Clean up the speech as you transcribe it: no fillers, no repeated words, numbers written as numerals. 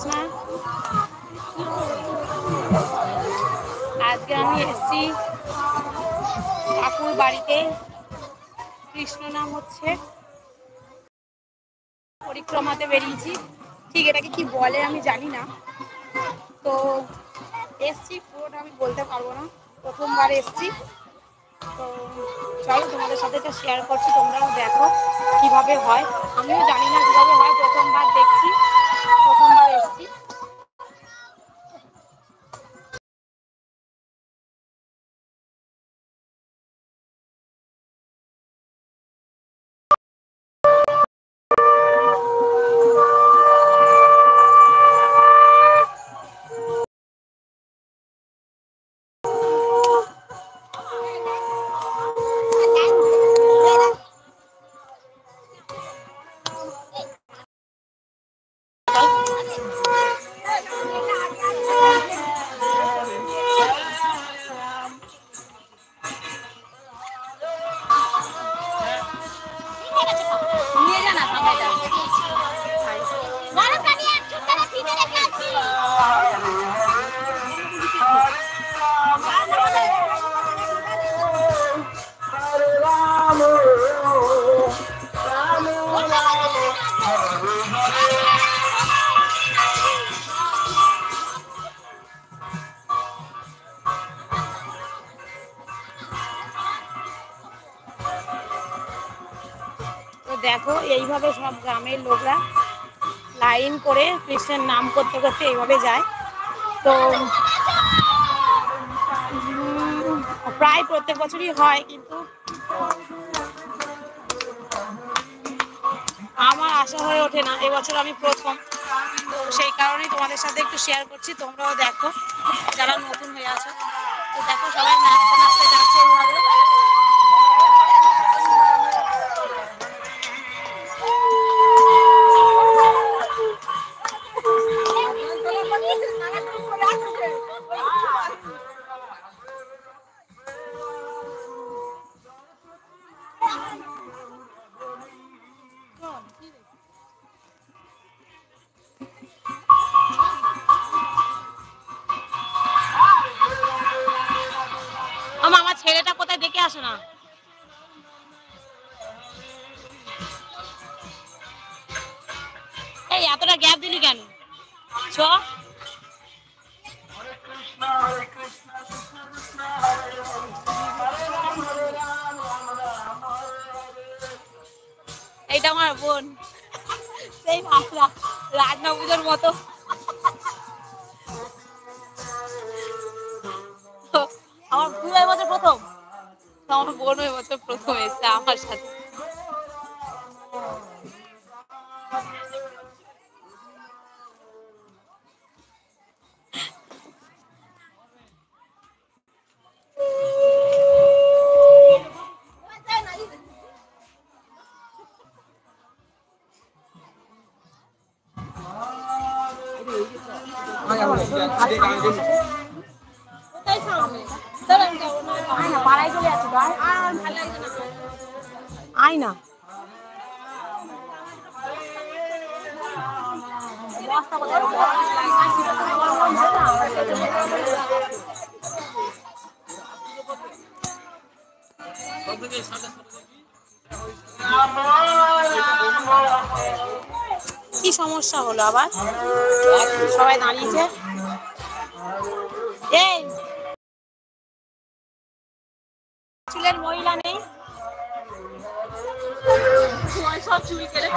কৃষ্ণা। আজকে আমি এসেছি কাকুর বাড়িতে। কৃষ্ণ নাম হচ্ছে, পরিক্রমাতে বেরিয়েছি। ঠিক এটাকে কি বলে আমি জানি না, তো এসছি, পুরোটা আমি বলতে পারবো না, প্রথমবার এসছি। তো চলো তোমাদের সাথে এটা শেয়ার করছি, তোমরাও দেখো কিভাবে হয়। আমিও জানি না কিভাবে হয়, প্রথমবার দেখছি, প্রথমবার এসছি। তো দেখো এইভাবে সব গ্রামের লোকরা লাইন করে কৃষ্ণের নাম করতে করতে এইভাবে যায়। তো প্রায় প্রত্যেক বছরই হয়, কিন্তু আমার আশা হয়ে ওঠে না, এবছর আমি প্রথম। তো সেই কারণেই তোমাদের সাথে একটু শেয়ার করছি, তোমরাও দেখো যারা নতুন হয়ে আছো। তো দেখো সবাই নাচতে নাচতে যাচ্ছে এইভাবে। আমার ছেলেটা কোথায় দেখে আসো না। এই এতটা গ্যাপ দিলি কেন? চ এইটা আমার বোন, সেই রাজনা পুজোর মতো। আমার তুই এবছর প্রথম, আমার বোন এবছর প্রথম এসছে আমার সাথে। আয় না কি সমস্যা হলো আবার? সবাই দাঁড়িয়েছে। এই চুলের মহিলা নেই, সব চুল কেটে